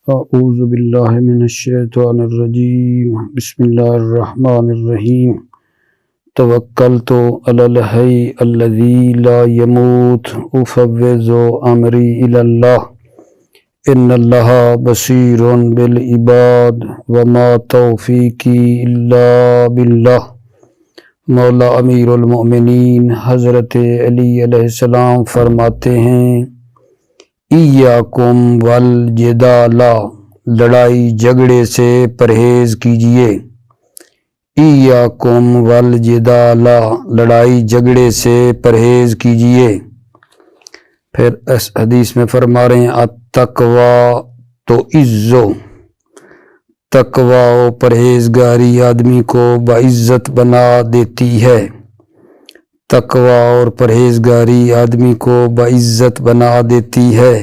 اعوذ باللہ من الشیطان الرجیم بسم اللہ الرحمن الرحیم توکلت علی الحی الذی لا یموت افوض امری الی اللہ ان اللہ بصیر بالعباد وما توفیقی الا باللہ۔ مولا امیر المؤمنین حضرت علی علیہ السلام فرماتے ہیں، ایاکم والجدال، لڑائی جھگڑے سے پرہیز کیجئے۔ ایاکم والجدال، لڑائی جھگڑے سے پرہیز کیجئے۔ پھر اس حدیث میں فرما رہے ہیں التقوی تو عزو، تقوی و پرہیزگاری آدمی کو باعزت بنا دیتی ہے۔ تقوی اور پرہیزگاری آدمی کو باعزت بنا دیتی ہے۔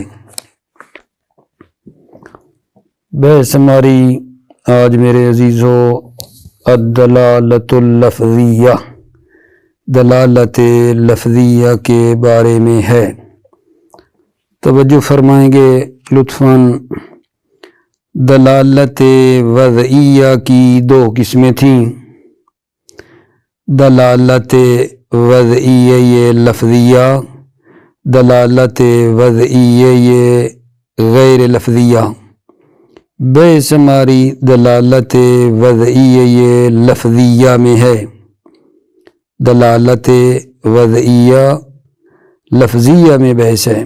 بحث ہماری آج میرے عزیزو الدلالت اللفظیہ، دلالت لفظیہ کے بارے میں ہے۔ توجہ فرمائیں گے لطفاً۔ دلالت وضعیہ کی دو قسمیں تھیں، دلالت وضعیہ یہ لفظیہ، دلالت وضعیہ یہ غیر لفظیہ۔ بحث ہماری دلالت وضعیہ یہ لفظیہ میں ہے، دلالت وضعیہ لفظیہ میں بحث ہے۔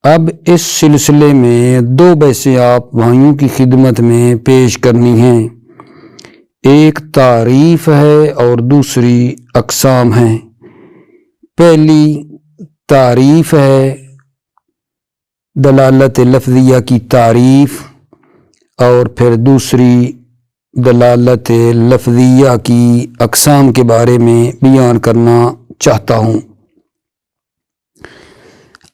اب اس سلسلے میں دو بحثیں آپ بھائیوں کی خدمت میں پیش کرنی ہیں، ایک تعریف ہے اور دوسری اقسام ہیں۔ پہلی تعریف ہے، دلالت لفظیہ کی تعریف، اور پھر دوسری دلالت لفظیہ کی اقسام کے بارے میں بیان کرنا چاہتا ہوں۔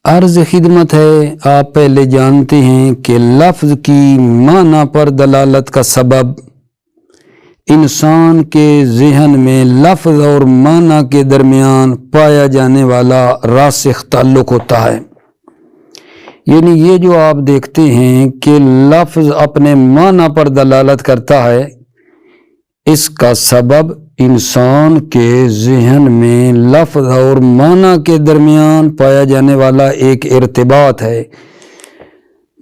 عرض خدمت ہے، آپ پہلے جانتے ہیں کہ لفظ کی معنی پر دلالت کا سبب انسان کے ذہن میں لفظ اور معنی کے درمیان پایا جانے والا راسخ تعلق ہوتا ہے۔ یعنی یہ جو آپ دیکھتے ہیں کہ لفظ اپنے معنی پر دلالت کرتا ہے، اس کا سبب انسان کے ذہن میں لفظ اور معنی کے درمیان پایا جانے والا ایک ارتباط ہے۔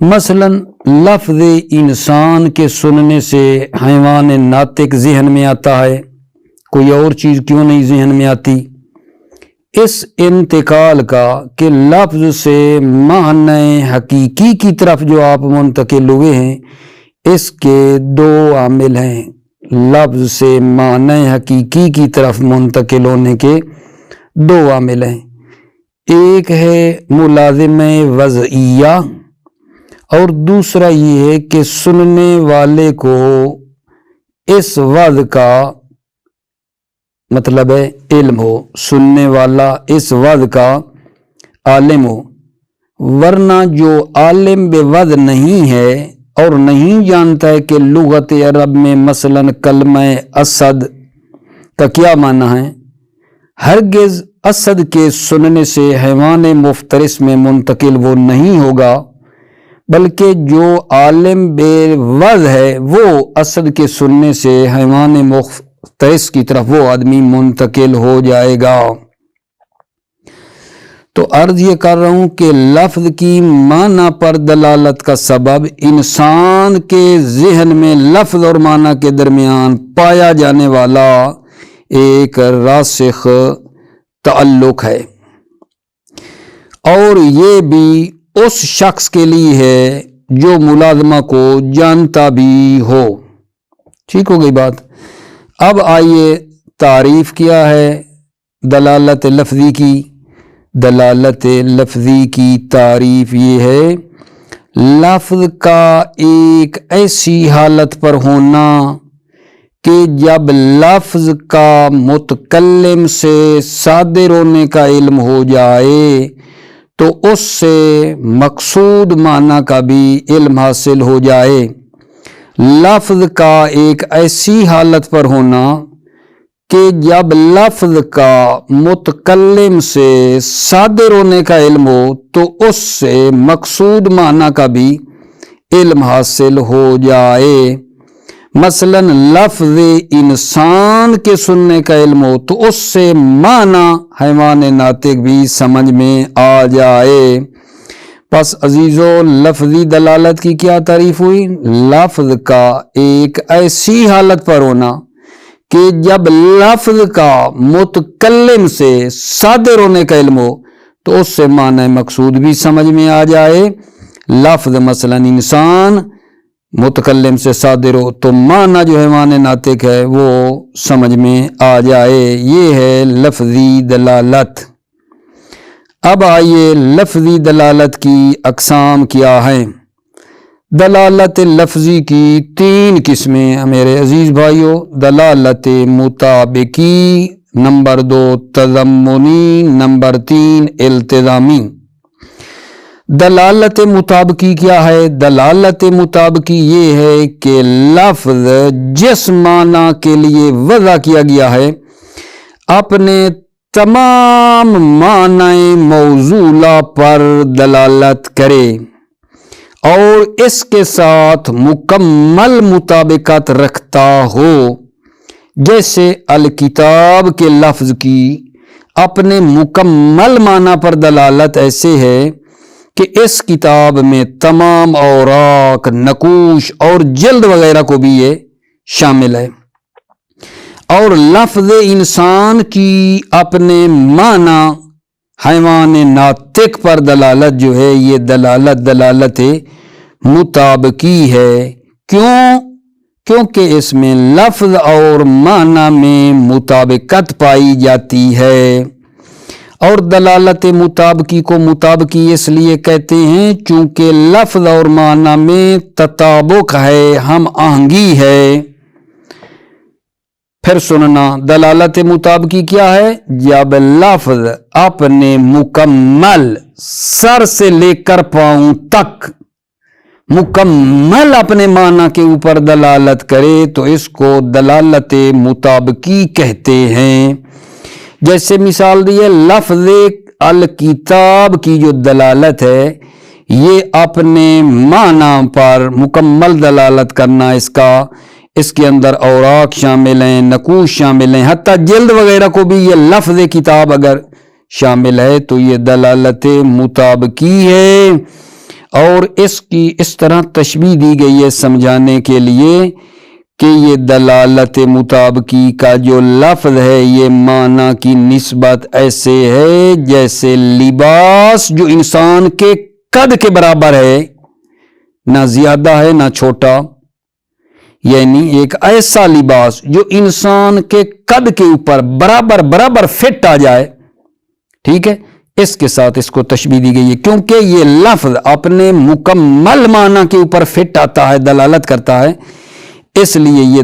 مثلا لفظ انسان کے سننے سے حیوان ناطق ذہن میں آتا ہے، کوئی اور چیز کیوں نہیں ذہن میں آتی؟ اس انتقال کا کہ لفظ سے معنی حقیقی کی طرف جو آپ منتقل ہوئے ہیں، اس کے دو عامل ہیں۔ لفظ سے معنی حقیقی کی طرف منتقل ہونے کے دو عامل ہیں، ایک ہے ملازم وضعیہ اور دوسرا یہ ہے کہ سننے والے کو اس وضع کا مطلب ہے علم ہو، سننے والا اس وضع کا عالم ہو۔ ورنہ جو عالم بے وضع نہیں ہے اور نہیں جانتا ہے کہ لغت عرب میں مثلا کلمہ اسد کا کیا معنی ہے، ہرگز اسد کے سننے سے حیوان مفترس میں منتقل وہ نہیں ہوگا، بلکہ جو عالم بے وضع ہے وہ اسد کے سننے سے حیوان مفترس کی طرف وہ آدمی منتقل ہو جائے گا۔ تو عرض یہ کر رہا ہوں کہ لفظ کی معنی پر دلالت کا سبب انسان کے ذہن میں لفظ اور معنی کے درمیان پایا جانے والا ایک راسخ تعلق ہے، اور یہ بھی اس شخص کے لیے ہے جو ملازمہ کو جانتا بھی ہو۔ ٹھیک ہو گئی بات؟ اب آئیے تعریف کیا ہے دلالت لفظی کی۔ دلالت لفظی کی تعریف یہ ہے، لفظ کا ایک ایسی حالت پر ہونا کہ جب لفظ کا متکلم سے صادر ہونے کا علم ہو جائے تو اس سے مقصود معنی کا بھی علم حاصل ہو جائے۔ لفظ کا ایک ایسی حالت پر ہونا کہ جب لفظ کا متکلم سے صادر ہونے کا علم ہو تو اس سے مقصود معنی کا بھی علم حاصل ہو جائے۔ مثلاً لفظ انسان کے سننے کا علم ہو تو اس سے معنی حیوان ناطق بھی سمجھ میں آ جائے۔ پس عزیزو، لفظی دلالت کی کیا تعریف ہوئی؟ لفظ کا ایک ایسی حالت پر ہونا کہ جب لفظ کا متکلم سے صادر ہونے کا علم ہو تو اس سے معنی مقصود بھی سمجھ میں آ جائے۔ لفظ مثلا انسان متکلم سے صادر ہو تو معنی جو حیوان ناطق ہے وہ سمجھ میں آ جائے۔ یہ ہے لفظی دلالت۔ اب آئیے لفظی دلالت کی اقسام کیا ہیں۔ دلالت لفظی کی 3 قسمیں ہیں میرے عزیز بھائیو۔ دلالت مطابقی، نمبر 2 تضمنی، نمبر 3 التزامی۔ دلالت مطابقی کیا ہے؟ دلالت مطابقی یہ ہے کہ لفظ جس معنی کے لیے وضع کیا گیا ہے اپنے تمام معنی موصولہ پر دلالت کرے اور اس کے ساتھ مکمل مطابقت رکھتا ہو۔ جیسے الکتاب کے لفظ کی اپنے مکمل معنی پر دلالت ایسے ہے کہ اس کتاب میں تمام اوراق، نقوش اور جلد وغیرہ کو بھی یہ شامل ہے۔ اور لفظ انسان کی اپنے معنی حیوان ناطق پر دلالت جو ہے یہ دلالت مطابقی ہے۔ کیونکہ اس میں لفظ اور معنی میں مطابقت پائی جاتی ہے۔ اور دلالت مطابقی کو مطابقی اس لیے کہتے ہیں چونکہ لفظ اور معنی میں تطابق ہے، ہم آہنگی ہے۔ پھر سننا، دلالت مطابقی کیا ہے؟ جب لفظ اپنے مکمل سر سے لے کر پاؤں تک مکمل اپنے معنی کے اوپر دلالت کرے تو اس کو دلالت مطابقی کہتے ہیں۔ جیسے مثال دیے، لفظ الکتاب کی جو دلالت ہے یہ اپنے معنی پر مکمل دلالت کرنا، اس کے اندر اوراق شامل ہیں، نقوش شامل ہیں، حتیٰ جلد وغیرہ کو بھی یہ لفظ کتاب اگر شامل ہے تو یہ دلالت مطابقی ہے۔ اور اس کی اس طرح تشبیہ دی گئی ہے سمجھانے کے لیے کہ یہ دلالت مطابقی کا جو لفظ ہے یہ معنی کی نسبت ایسے ہے جیسے لباس جو انسان کے قد کے برابر ہے، نہ زیادہ ہے نہ چھوٹا، یعنی ایک ایسا لباس جو انسان کے قد کے اوپر برابر فٹ آ جائے، ٹھیک ہے، اس کے ساتھ اس کو تشبیہ دی گئی ہے کیونکہ یہ لفظ اپنے مکمل معنی کے اوپر فٹ آتا ہے، دلالت کرتا ہے، اس لیے یہ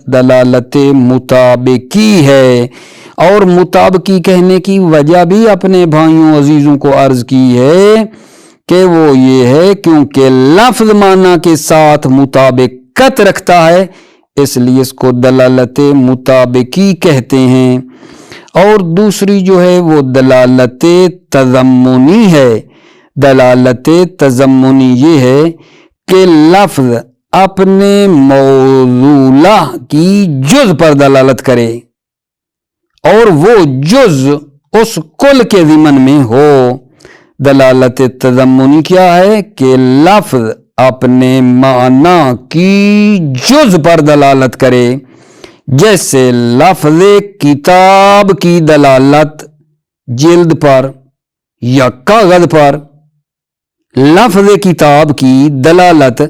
دلالت مطابقی ہے۔ اور مطابقی کہنے کی وجہ بھی اپنے بھائیوں عزیزوں کو عرض کی ہے کہ وہ یہ ہے کیونکہ لفظ معنی کے ساتھ مطابقت رکھتا ہے، اس لیے اس کو دلالت مطابقی کہتے ہیں۔ اور دوسری جو ہے وہ دلالت تضمنی ہے۔ دلالت تضمنی یہ ہے کہ لفظ اپنے موصولہ کی جز پر دلالت کرے اور وہ جز اس کل کے ضمن میں ہو۔ دلالت تضمنی کیا ہے کہ لفظ اپنے معنی کی جز پر دلالت کرے، جیسے لفظ کتاب کی دلالت جلد پر یا کاغذ پر، لفظ کتاب کی دلالت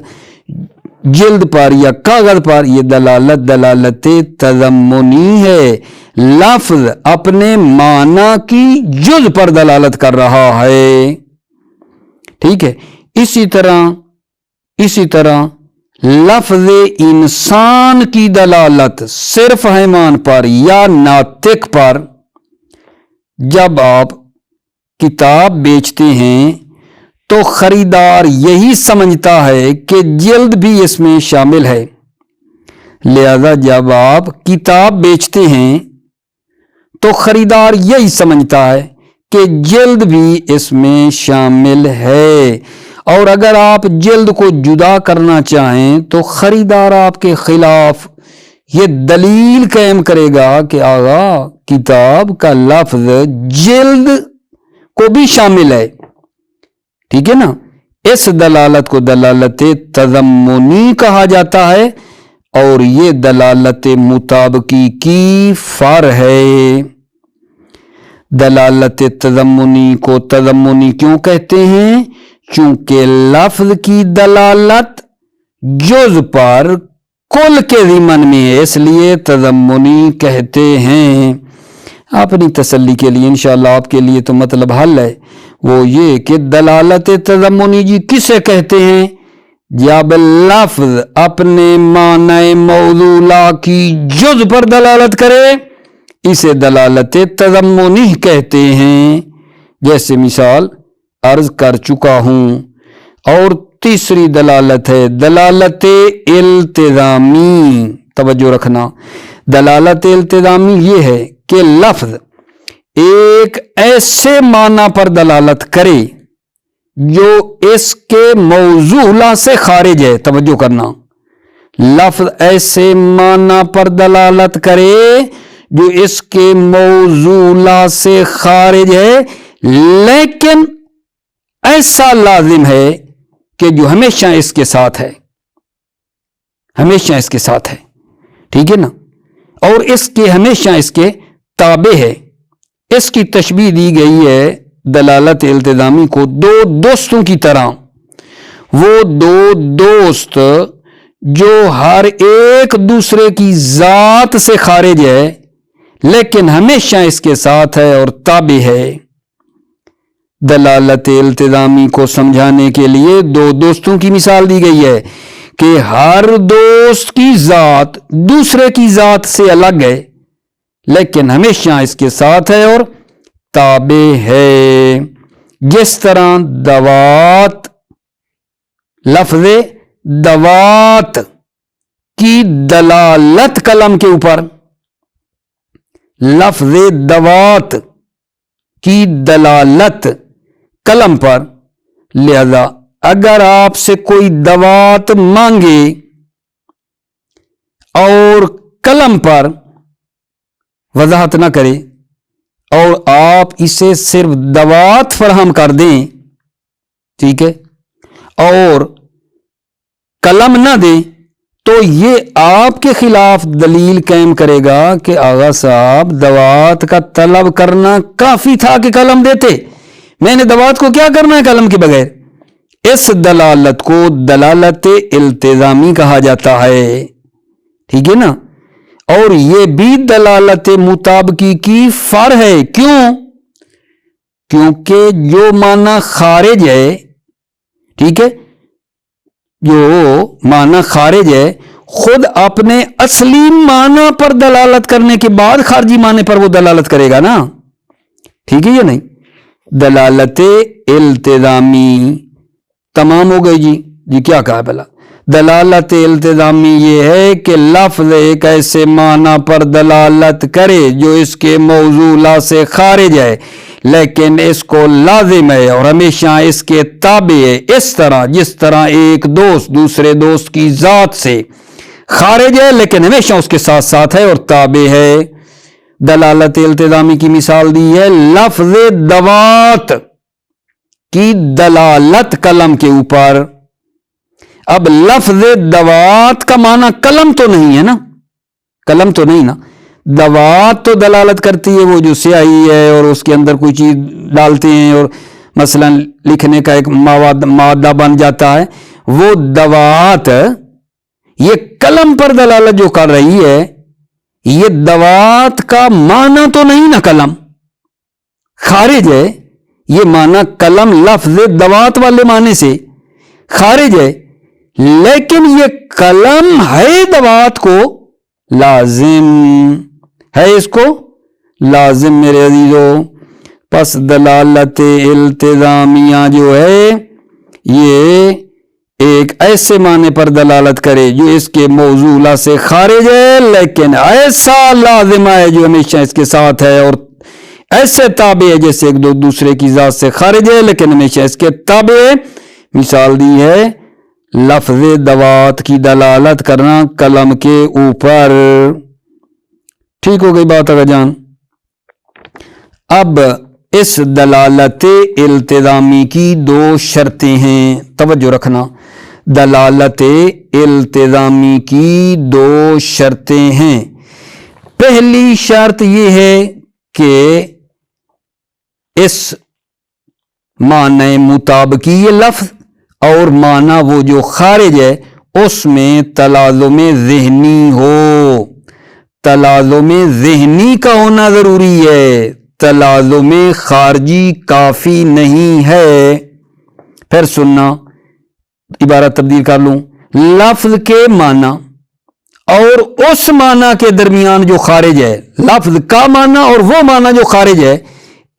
جلد پر یا کاغذ پر، یہ دلالت تضمنی ہے، لفظ اپنے معنی کی جز پر دلالت کر رہا ہے، ٹھیک ہے۔ اسی طرح لفظ انسان کی دلالت صرف حیوان پر یا ناطق پر، جب آپ کتاب بیچتے ہیں تو خریدار یہی سمجھتا ہے کہ جلد بھی اس میں شامل ہے، لہذا جب آپ کتاب بیچتے ہیں تو خریدار یہی سمجھتا ہے کہ جلد بھی اس میں شامل ہے۔ اور اگر آپ جلد کو جدا کرنا چاہیں تو خریدار آپ کے خلاف یہ دلیل قائم کرے گا کہ آغا کتاب کا لفظ جلد کو بھی شامل ہے، ٹھیک ہے نا۔ اس دلالت کو دلالت تضمنی کہا جاتا ہے اور یہ دلالت مطابقی کی فرع ہے۔ دلالت تضمنی کو تضمنی کیوں کہتے ہیں؟ چونکہ لفظ کی دلالت جز پر کل کے ضمن میں ہے، اس لیے تضمنی کہتے ہیں۔ اپنی تسلی کے لیے انشاءاللہ آپ کے لیے تو مطلب حل ہے، وہ یہ کہ دلالت تضمنی جی کسے کہتے ہیں؟ جب لفظ اپنے معنی موضوع کی جز پر دلالت کرے اسے دلالت تضمنی کہتے ہیں، جیسے مثال عرض کر چکا ہوں۔ اور تیسری دلالت ہے دلالت التزامی، توجہ رکھنا۔ دلالت التزامی یہ ہے کہ لفظ ایک ایسے معنی پر دلالت کرے جو اس کے موضوع سے خارج ہے، توجہ کرنا۔ لفظ ایسے معنی پر دلالت کرے جو اس کے موضوع سے خارج ہے، لیکن ایسا لازم ہے کہ جو ہمیشہ اس کے ساتھ ہے، ہمیشہ اس کے ساتھ ہے، ٹھیک ہے نا، اور اس کے ہمیشہ اس کے تابع ہے۔ اس کی تشبیہ دی گئی ہے دلالت التزامی کو دو دوستوں کی طرح۔ وہ دو دوست جو ہر ایک دوسرے کی ذات سے خارج ہے لیکن ہمیشہ اس کے ساتھ ہے اور تابع ہے۔ دلالت التزامی کو سمجھانے کے لیے دو دوستوں کی مثال دی گئی ہے کہ ہر دوست کی ذات دوسرے کی ذات سے الگ ہے لیکن ہمیشہ اس کے ساتھ ہے اور تابع ہے۔ جس طرح دوات، لفظ دوات کی دلالت قلم کے اوپر، لفظ دوات کی دلالت قلم پر، لہذا اگر آپ سے کوئی دوات مانگے اور قلم پر وضاحت نہ کرے اور آپ اسے صرف دوات فراہم کر دیں، ٹھیک ہے، اور قلم نہ دیں تو یہ آپ کے خلاف دلیل قائم کرے گا کہ آغا صاحب دوات کا طلب کرنا کافی تھا کہ قلم دیتے، میں نے دوات کو کیا کرنا ہے قلم کے بغیر۔ اس دلالت کو دلالت التزامی کہا جاتا ہے، ٹھیک ہے نا، اور یہ بھی دلالت مطابقی کی فرع ہے۔ کیوں؟ کیونکہ جو معنی خارج ہے، ٹھیک ہے، جو معنی خارج ہے خود اپنے اصلی معنی پر دلالت کرنے کے بعد خارجی معنی پر وہ دلالت کرے گا نا، ٹھیک ہے یا نہیں۔ دلالت التزامی تمام ہو گئی جی کیا کہا بلا؟ دلالت التزامی یہ ہے کہ لفظ ایک ایسے معنی پر دلالت کرے جو اس کے موضوع سے خارج ہے لیکن اس کو لازم ہے اور ہمیشہ اس کے تابع ہے، اس طرح جس طرح ایک دوست دوسرے دوست کی ذات سے خارج ہے لیکن ہمیشہ اس کے ساتھ ساتھ ہے اور تابع ہے۔ دلالت التزامی کی مثال دی ہے لفظ دوات کی دلالت قلم کے اوپر۔ اب لفظ دوات کا معنی قلم تو نہیں ہے نا، قلم تو نہیں نا، دوات تو دلالت کرتی ہے وہ جو سیاہی ہے اور اس کے اندر کوئی چیز ڈالتے ہیں اور مثلا لکھنے کا ایک مادہ بن جاتا ہے، وہ دوات یہ قلم پر دلالت جو کر رہی ہے یہ دوات کا معنی تو نہیں نا قلم، خارج ہے یہ معنی قلم لفظ دوات والے معنی سے خارج ہے لیکن یہ قلم ہے دوات کو لازم ہے، اس کو لازم میرے عزیزو۔ پس دلالت التزامیہ جو ہے یہ ایک ایسے معنی پر دلالت کرے جو اس کے موضوع سے خارج ہے لیکن ایسا لازم ہے جو ہمیشہ اس کے ساتھ ہے اور ایسے تابع ہے جیسے ایک دوسرے کی ذات سے خارج ہے لیکن ہمیشہ اس کے تابع ہے۔ مثال دی ہے لفظ دوات کی دلالت کرنا قلم کے اوپر. ٹھیک ہو گئی بات اگر جان. اب اس دلالت التزامی کی دو شرطیں ہیں, توجہ رکھنا. دلالت التزامی کی دو شرطیں ہیں. پہلی شرط یہ ہے کہ اس معنی مطابقی یہ لفظ اور معنی وہ جو خارج ہے اس میں تلازم ذہنی ہو. تلازم ذہنی کا ہونا ضروری ہے, تلازم خارجی کافی نہیں ہے. پھر سننا, عبارت تبدیل کر لوں. لفظ کے معنی اور اس معنی کے درمیان جو خارج ہے, لفظ کا معنی اور وہ معنی جو خارج ہے,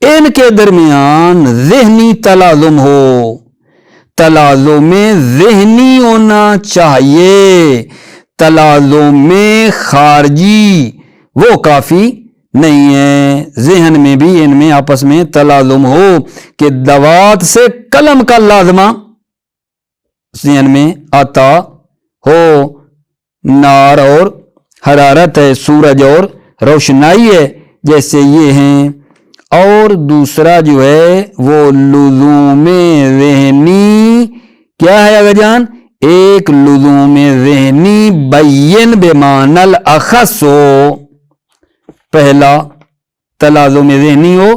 ان کے درمیان ذہنی تلازم ہو. تلازم ذہنی ہونا چاہیے, تلازم خارجی وہ کافی نہیں ہے. ذہن میں بھی ان میں آپس میں تلازم ہو کہ دوات سے قلم کا لازمہ ذہن میں آتا ہو. نار اور حرارت ہے, سورج اور روشنائی ہے, جیسے یہ ہیں. اور دوسرا جو ہے وہ لزوم ذہنی کیا ہے اگر جان؟ ایک لزوم ذہنی بین بمعنی الاخص ہو. پہلا تلازم ذہنی ہو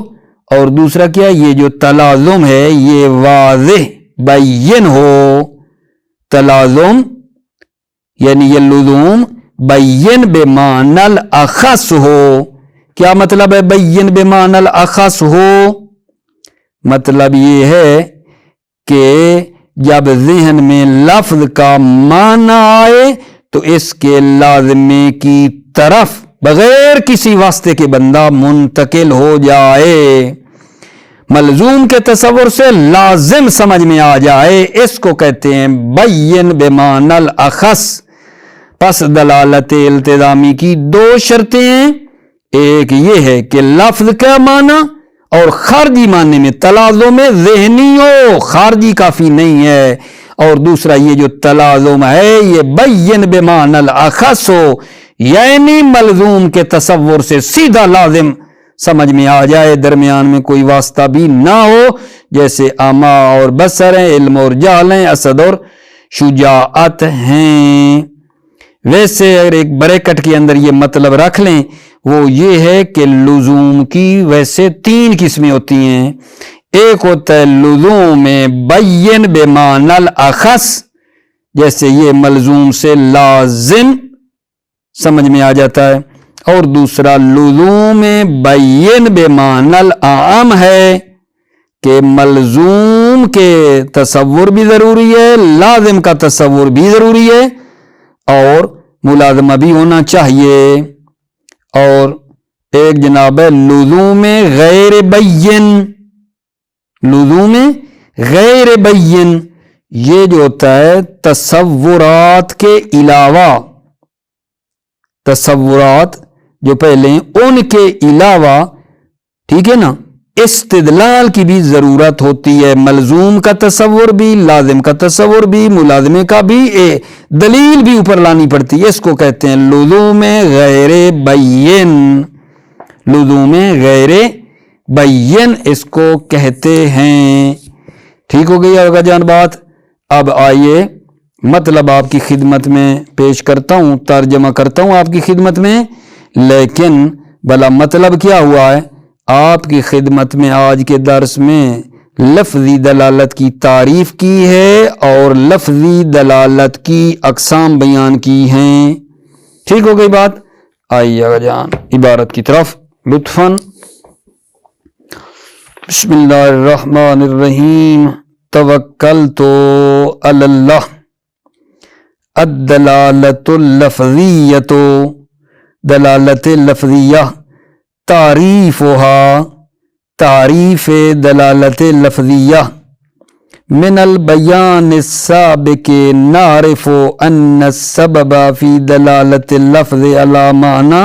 اور دوسرا کیا, یہ جو تلازم ہے یہ واضح بین ہو. تلازم یعنی یہ لزوم بین بمعنی الاخص ہو. کیا مطلب ہے بین بمعنی الاخص ہو؟ مطلب یہ ہے کہ جب ذہن میں لفظ کا معنی آئے تو اس کے لازمے کی طرف بغیر کسی واسطے کے بندہ منتقل ہو جائے, ملزوم کے تصور سے لازم سمجھ میں آ جائے. اس کو کہتے ہیں بین بمعنی الاخص. پس دلالت التزامی کی دو شرطیں ہیں. ایک یہ ہے کہ لفظ کا معنی اور خارجی معنی میں تلازم ذہنی ہو, خارجی کافی نہیں ہے. اور دوسرا یہ جو تلازم ہے یہ بین بمعنی الاخص ہو, یعنی ملزوم کے تصور سے سیدھا لازم سمجھ میں آ جائے, درمیان میں کوئی واسطہ بھی نہ ہو. جیسے اما اور بصر ہیں, علم اور جہل ہیں, اسد اور شجاعت ہیں. ویسے اگر ایک بریکٹ کے اندر یہ مطلب رکھ لیں, وہ یہ ہے کہ لزوم کی ویسے تین قسمیں ہوتی ہیں. ایک ہوتا ہے لزوم بین بمعنی الاخص, جیسے یہ ملزوم سے لازم سمجھ میں آ جاتا ہے. اور دوسرا لزوم بین بمعنی الاعم ہے کہ ملزوم کے تصور بھی ضروری ہے, لازم کا تصور بھی ضروری ہے, اور ملازمہ بھی ہونا چاہیے. اور ایک جناب ہے لزوم غیر بین. لزوم غیر بین یہ جو ہوتا ہے تصورات کے علاوہ, تصورات جو پہلے ہیں ان کے علاوہ, ٹھیک ہے نا, استدلال کی بھی ضرورت ہوتی ہے. ملزوم کا تصور بھی, لازم کا تصور بھی, ملازمے کا بھی, دلیل بھی اوپر لانی پڑتی ہے. اس کو کہتے ہیں لزوم غیر بین. لزوم غیر بین اس کو کہتے ہیں. ٹھیک ہو گئی ہوگا جان بات. اب آئیے مطلب آپ کی خدمت میں پیش کرتا ہوں, ترجمہ کرتا ہوں آپ کی خدمت میں. لیکن بھلا مطلب کیا ہوا ہے آپ کی خدمت میں؟ آج کے درس میں لفظی دلالت کی تعریف کی ہے اور لفظی دلالت کی اقسام بیان کی ہیں. ٹھیک ہو گئی بات. آئیے جان عبارت کی طرف لطفاً. بسم اللہ الرحمن الرحیم. توکلت علی اللہ. الدلالت اللفظیۃ, دلالت لفظیہ. تعریفها, تعریف دلالت لفظیہ. من البیان السابق نعرف ان السبب فی دلالت اللفظ علی معنی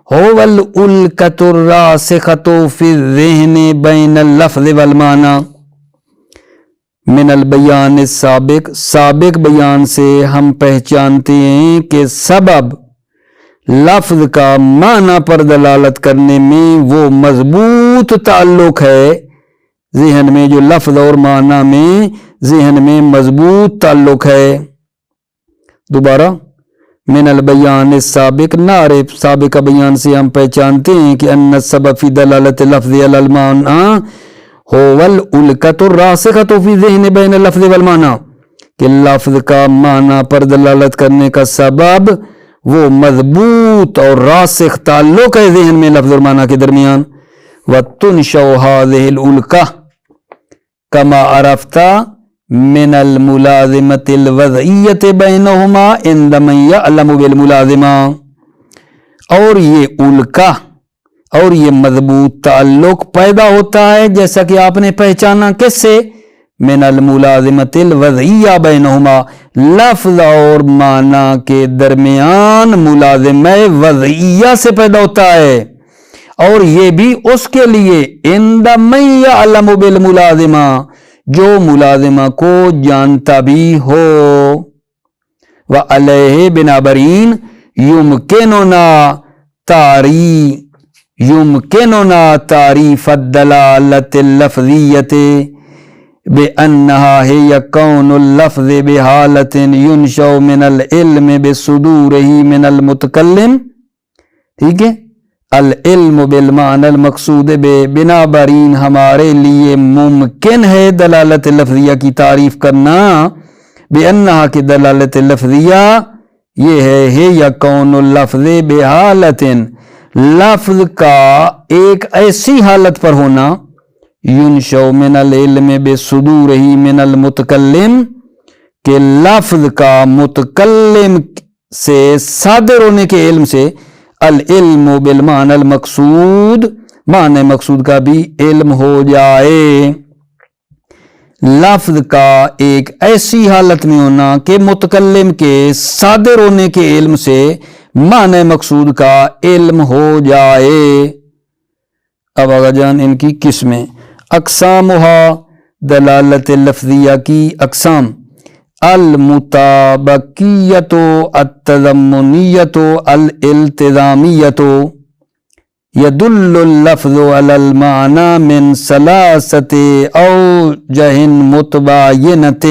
هو الالکۃ الراسخۃ فی الذہن بین اللفظ والمعنی. من البیان السابق، سابق بیان سے ہم پہچانتے ہیں کہ سبب لفظ کا معنی پر دلالت کرنے میں وہ مضبوط تعلق ہے ذہن میں، جو لفظ اور معنی میں ذہن میں مضبوط تعلق ہے۔ دوبارہ، من البیان السابق، نعرے سابق بیان سے ہم پہچانتے ہیں کہ ان السبب فی دلالت لفظ علی المعنی هو الالقۃ الراسخۃ فی ذہن بین اللفظ والمعنی، کہ لفظ کا معنی پر دلالت کرنے کا سبب وہ مضبوط اور راسخ تعلق ہے ذہن میں لفظ اور معنی کے درمیان۔ وَتُنْشَوْ هَذِهِ الْأُلْقَةُ كَمَا عَرَفْتَ مِنَ الْمُلَازِمَةِ الْوَضْعِيَّةِ بَيْنَهُمَا عِنْدَ مَنْ يَعْلَمُ بِالْمُلَازِمَةِ، اور یہ القا اور یہ مضبوط تعلق پیدا ہوتا ہے جیسا کہ آپ نے پہچانا کس سے؟ من الملازمۃ الوضعیہ بینہما، لفظ اور معنی کے درمیان ملازمہ وضعیہ سے پیدا ہوتا ہے، اور یہ بھی اس کے لیے عند من یعلم بالملازمہ، جو ملازمہ کو جانتا بھی ہو۔ وعلیہ بنابرین یمکننا تعریف الدلالت اللفظیت بأنها هي كون اللفظ بحالت ينشأ من العلم بصدوره من المتکلم، ٹھیک ہے، العلم بالمعنی المقصود بنابراین ہمارے لیے ممکن ہے دلالت لفظیہ کی تعریف کرنا، بأنها کی دلالت لفظیہ یہ ہے یا کون اللفظ بحالت، لفظ کا ایک ایسی حالت پر ہونا، ینشأ من العلم بصدورہ من المتکلم، کہ لفظ کا متکلم سے صادر ہونے کے علم سے، العلم بالمعنی المقصود، معنی مقصود کا بھی علم ہو جائے۔ لفظ کا ایک ایسی حالت میں ہونا کہ متکلم کے صادر ہونے کے علم سے معنی مقصود کا علم ہو جائے۔ اب آگا جان ان کی قسمیں، اقسامہا، دلالت لفظیہ کی اقسام، المطابقیت، التضمنیت، الالتزامیت، یدل اللفظ علی المعنی من ثلاثت اوجہ متباینۃ،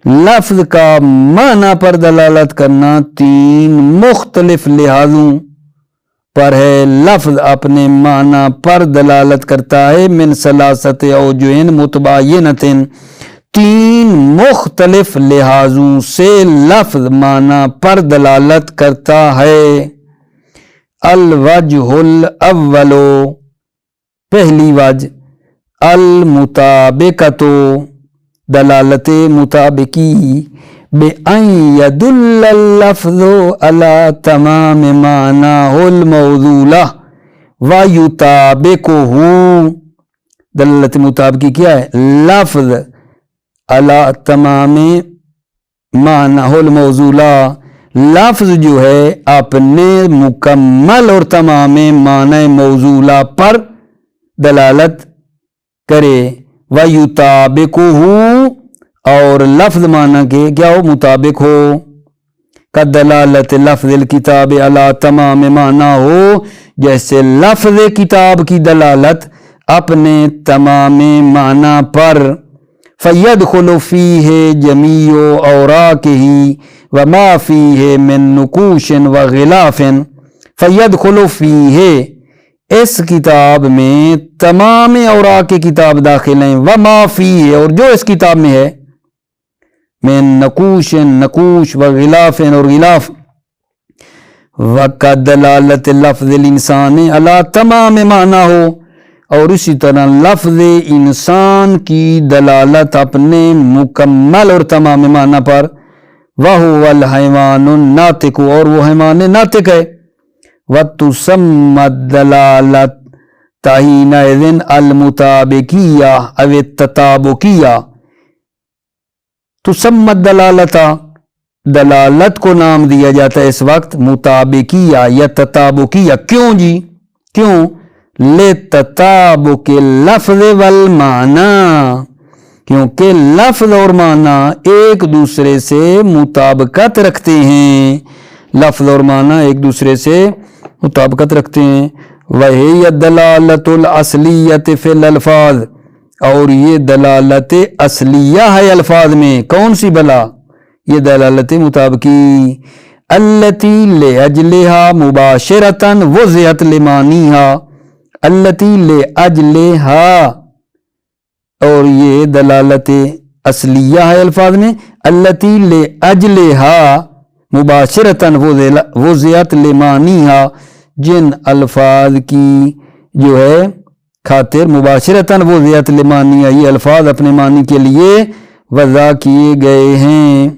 لفظ کا معنی پر دلالت کرنا تین مختلف لحاظوں پر ہے۔ لفظ اپنے معنی پر دلالت کرتا ہے من ثلاثت اوجہ متباینۃ، تین مختلف لحاظوں سے لفظ معنی پر دلالت کرتا ہے۔ الوجہ الاول، پہلی وجہ، المطابقۃ، دلالت مطابقی، بأن يدل اللفظ على تمام معناه الموضوع ويطابقه، دلالت مطابقی کیا ہے؟ لفظ علی تمام معناه الموضوع، لفظ جو ہے اپنے مکمل اور تمام معنی موضوع پر دلالت کرے، وَيُطَابِقُهُ، اور لفظ معنی کے کیا ہو؟ مطابق ہو۔ کدلالت لفظ الکتاب علی تمام معنی ہو، جیسے لفظ کتاب کی دلالت اپنے تمام معنی پر، فَيَدْخُلُ فِيهِ جَمِيعُ أَوْرَاقِهِ وَمَا فِيهِ مِن نُقُوشٍ وَغِلَافٍ، فَيَدْخُلُ فِيهِ، اس کتاب میں تمام اوراق کتاب داخل ہیں، وَمَا فِيهِ، اور جو اس کتاب میں ہے، من نقوش، نقوش، وغلاف، اور غلاف، وَكَدَلَالَتِ لَفْظِ الْإِنسَانِ عَلَى تَمَامِ معنی ہو، اور اسی طرح لفظ انسان کی دلالت اپنے مکمل اور تمام معنی پر، وَهُوَ الْحَيْوَانُ النَّاطِقُ، اور وہ حیوان ناطق ہے، وَتُسَمَّى الدَّلَالَةُ حِينَئِذٍ الْمُطَابِقِيَّةُ أَوِ التَّطَابُقِيَّةُ، تسمى الدلالة، دلالت کو نام دیا جاتا ہے اس وقت مطابقیہ یا تطابقیہ، کیوں جی؟ کیوں؟ لِتَطَابُقِ اللَّفْظِ وَالْمَعْنَى، کیونکہ لفظ اور معنی ایک دوسرے سے مطابقت رکھتے ہیں، لفظ اور معنی ایک دوسرے سے مطابقت رکھتے ہیں۔ وہی دلالت الاصلیت فی الالفاظ، اور یہ دلالت اصلیہ ہے الفاظ میں، کون سی بلا؟ یہ دلالت مطابقی، التی لاجلھا مباشرۃ وضعت لمعنیھا، التی لاجلھا، اور یہ دلالت اصلیہ ہے الفاظ میں، التی لاجلھا مباشرۃ وضعت لمعنیھا، جن الفاظ کی جو ہے خاطر مباشرتاً وضعت لمعنیھا، یہ الفاظ اپنے معنی کے لیے وضع کیے گئے ہیں۔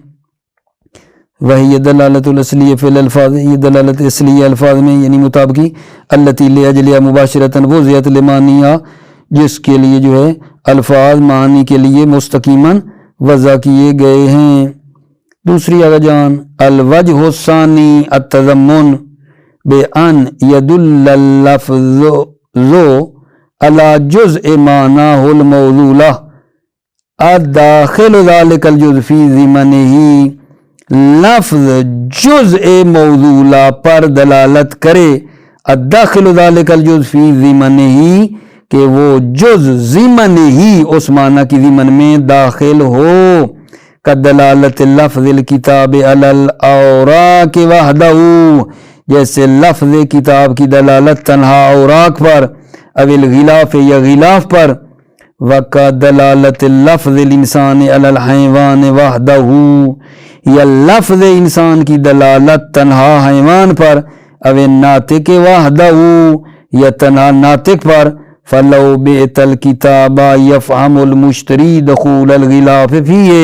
وہی دلالت الاصلیہ فی الالفاظ، یہ دلالت اصلیہ الفاظ میں یعنی مطابقی، التی لاجلھا مباشرتاً وضعت لمعنیھا، جس کے لیے جو ہے الفاظ معنی کے لیے مستقیماً وضع کیے گئے ہیں۔ دوسری آگے جان، الوجہ الثانی التضمن بأن يدل اللفظ على جزء معناه الموضوع الداخل ذلك الجزء في ضمنه، لفظ جزء موضوع پر دلالت کرے، الداخل ذلك الجزء في ضمنه، کہ وہ جز ضمن ہی اس معنی کی ضمن میں داخل ہو، كدلالة اللفظ الكتاب على الأوراق وحده، جیسے لفظ کتاب کی دلالت تنہا اوراق پر، او الغلاف یا غلاف پر، وَكَدَلَالَةِ اللَّفْظِ الْإِنسَانِ عَلَى الْحَيْوَانِ وَحْدَهُ، یا لفظ انسان کی دلالت تنہا حیوان پر، او الناطق وحدہ، یا تنہا ناطق پر، فَلَوْ بِئْتَ الْكِتَابَ يَفْهَمُ الْمُشْتَرِي دَخُولَ الْغِلَافِ فِيهِ،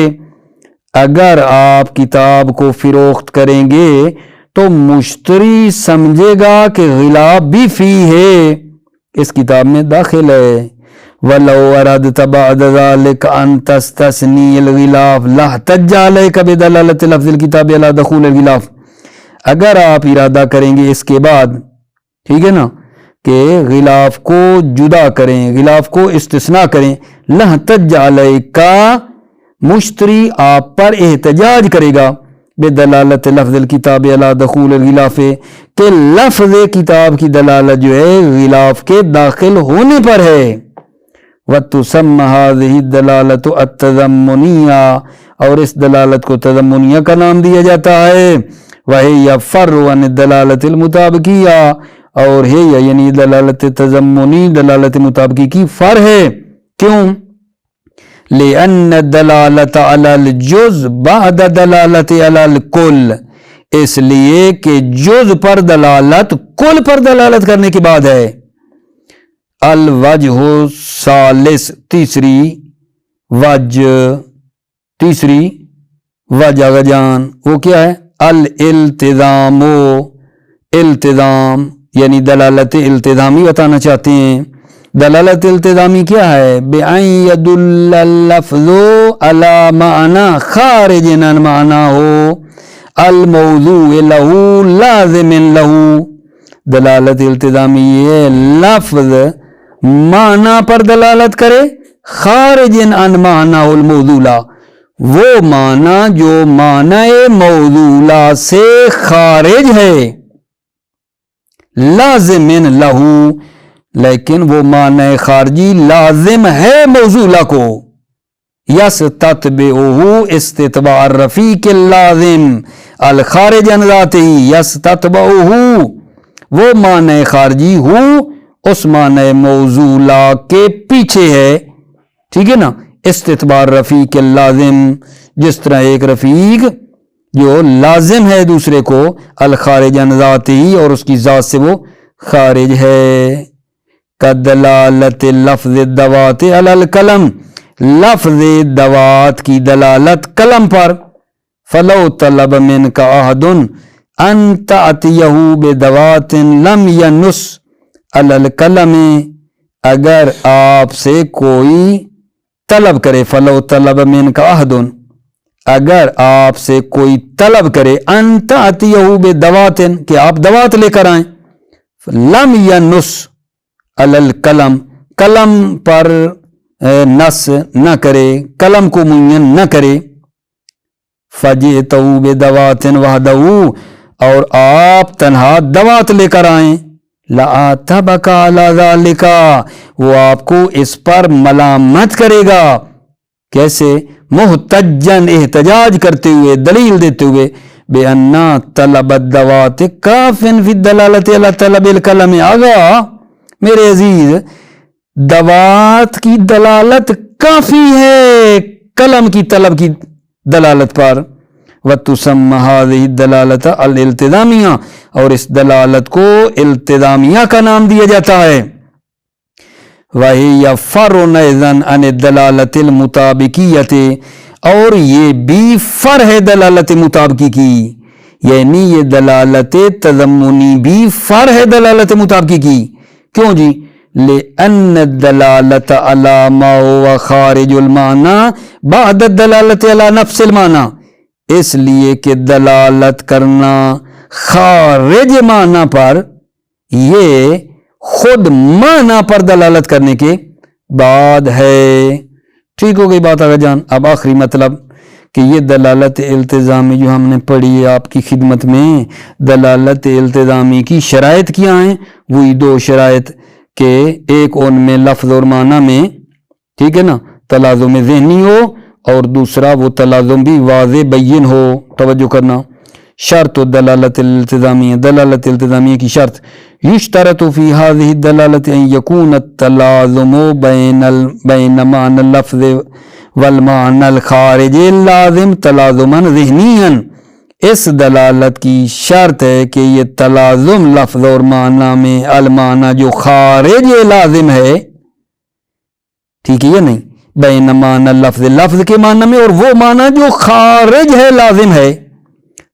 اگر آپ کتاب کو فروخت کریں گے تو مشتری سمجھے گا کہ غلاف بھی فی ہے، اس کتاب میں داخل ہے۔ وَلَوْ أَرَدْتَ بَعْدَ ذَلِكَ أَن تَسْتَثْنِيَ الْغِلَافَ لَاحْتَجَّ عَلَيْكَ بِدَلَالَةِ لَفْظِ الْكِتَابِ عَلَى دُخُولِ الْغِلَافِ، اگر آپ ارادہ کریں گے اس کے بعد، ٹھیک ہے نا، کہ غلاف کو جدا کریں، غلاف کو استثناء کریں، لَاحْتَجَّ عَلَيْكَ، مشتری آپ پر احتجاج کرے گا، بدلالت لفظ الکتاب علی دخول الغلاف، کہ لفظ کتاب کی دلالت جو ہے غلاف کے داخل ہونے پر ہے۔ وَتُسَمَّ هَذِهِ الدَّلَالَةُ التَّضَمُّنِيَّةُ، اور اس دلالت کو تضمنیہ کا نام دیا جاتا ہے۔ وَهِيَ فَرْعٌ عَنِ الدَّلَالَةِ الْمُطَابِقِيَّةِ، اور ہے یعنی دلالت تضمنی دلالت مطابقی کی فرع ہے۔ کیوں؟ لِأَنَّ الدَّلَالَةَ عَلَى الْجُزْءِ بَعْدَ الدَّلَالَةِ عَلَى الْكُلِّ، اس لیے کہ جز پر دلالت کل پر دلالت کرنے کے بعد ہے۔ الوجہ الثالث، تیسری وجہ جان، وہ کیا ہے؟ الالتزام، التزام یعنی دلالت التزامی بتانا چاہتے ہیں۔ دلالت التزامی کیا ہے؟ بِأَن يَدُلَّ اللَّفْظُ عَلَى مَعْنَى خَارِجٍ عَن مَعْنَاهُ الْمَوْضُوعِ لَهُ لَازِمٍ لَهُ، دلالت التزامی یہ لفظ معنی پر دلالت کرے، خارج عن معناه الموضوع، وہ معنی جو معنی موضوع سے خارج ہے، لازم لہو، لیکن وہ معنی خارجی لازم ہے موضوع کو، یستتبعہ استتباع الرفیق اللازم الخارج عن ذاتہ، یستتبعہ، وہ معنی خارجی ہو اس معنی موضوع کے پیچھے ہے، ٹھیک ہے نا، استتباع الرفیق اللازم، جس طرح ایک رفیق جو لازم ہے دوسرے کو، الخارج عن ذاتہ، اور اس کی ذات سے وہ خارج ہے۔ کدلالت لفظ الدوات علی القلم، لفظ دوات کی دلالت قلم پر، فلو طلب منک احد ان تأتیہ بدوات لم ینس علی القلم، اگر آپ سے کوئی طلب کرے، فلو طلب منک احد، اگر آپ سے کوئی طلب کرے، ان تأتیہ بدوات، کہ آپ دوات لے کر آئیں، لم ینس علی القلم، قلم پر نس نہ کرے، قلم کو معین نہ کرے. فجئتوا بدوات وحدہ، اور آپ تنہا دوات لے کر آئیں. لآتبک علی ذالک، وہ آپ کو اس پر ملامت کرے گا. کیسے؟ محتجن، احتجاج کرتے ہوئے، دلیل دیتے ہوئے. بِأَنَّ طلب الدوات کافٍ فی الدلالۃ علی طلب الکلم. آگا میرے عزیز، دوات کی دلالت کافی ہے کلم کی طلب کی دلالت پر. وَتُسَمَّى هَذِهِ الدَّلَالَةَ الِالْتِزَامِيَّةَ، اور اس دلالت کو التزامیہ کا نام دیا جاتا ہے. وَهِيَ فَرْعٌ أَيْضًا عَنِ الدَّلَالَةِ الْمُطَابِقِيَّةِ، اور یہ بھی فرع ہے دلالت مطابقی کی، یعنی یہ دلالت تضمنی بھی فرع ہے دلالت مطابقی کی. کیوں جی؟ لِأَنَّ الدَّلَالَةَ عَلَى مَا هُوَ خَارِجُ الْمَعْنَى بَعْدَ الدَّلَالَةِ عَلَى نَفْسِ الْمَعْنَى، اس لیے کہ دلالت کرنا خارج معنی پر، یہ خود معنی پر دلالت کرنے کے بعد ہے. ٹھیک ہو گئی بات آگے جان. اب آخری مطلب کہ یہ دلالت التزامی جو ہم نے پڑھی ہے آپ کی خدمت میں، دلالت التزامی کی شرائط کیا ہیں؟ وہی دو شرائط کہ ایک ان میں لفظ اور معنی میں، ٹھیک ہے نا، تلازم ذہنی ہو، اور دوسرا وہ تلازم بھی واضح بین ہو. توجہ کرنا. شرط دلالت الالتزامیہ، دلالت التزامیہ کی شرط: یشترط فی هذه الدلالة ان یکون التلازم بین معنی اللفظ والمعنی الخارج اللازم تلازما ذہنیا. اس دلالت کی شرط ہے کہ یہ تلازم لفظ اور معنی میں المعنی جو خارج لازم ہے، ٹھیک ہے یا نہیں، بین معنی لفظ، لفظ کے معنی میں، اور وہ معنی جو خارج ہے لازم ہے،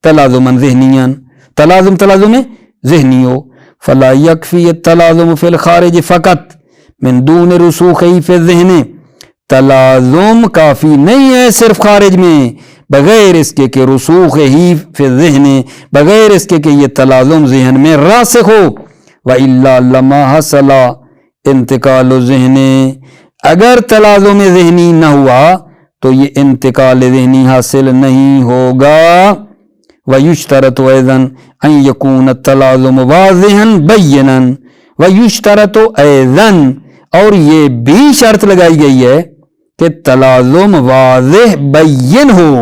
تلازما ذہنیا، تلازم ذہنی ہو. فلا یکفی التلازم فی الخارج فقط من دون رسوخہ فی الذہن، تلازم کافی نہیں ہے صرف خارج میں بغیر اس کے کہ رسوخ ہی فی الذہن، بغیر اس کے کہ یہ تلازم ذہن میں راسخ ہو. وَإِلَّا لَمَا حَصَلَ انتقال الذہن، اگر تلازم ذہنی نہ ہوا تو یہ انتقال ذہنی حاصل نہیں ہوگا. وَيُشْتَرَطُ أَيْضًا أَن يَكُونَ التَّلَازُمُ وَاضِحًا بَيِّنًا، وَيُشْتَرَطُ أَيْضًا، اور یہ بھی شرط لگائی گئی ہے کہ تلازم واضح بین ہو.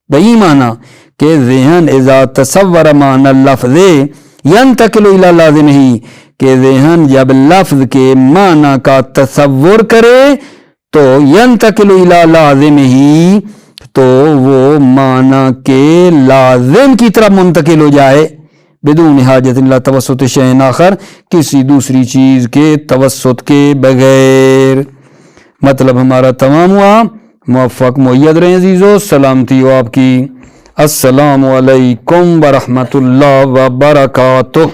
بئی معنی کہ ذہن اذا تصور معنی اللفظ ينتقل الى لازمہ، کہ ذہن جب لفظ کے معنی کا تصور کرے تو ينتقل الى لازمہ، تو وہ معنی کے لازم کی طرف منتقل ہو جائے، بدون حاجت الی توسط شیء آخر، کسی دوسری چیز کے توسط کے بغیر. مطلب ہمارا تمام ہوا. موفق مؤید رہیں عزیزو، سلامتی ہو آپ کی. السلام علیکم ورحمۃ اللہ وبرکاتہ.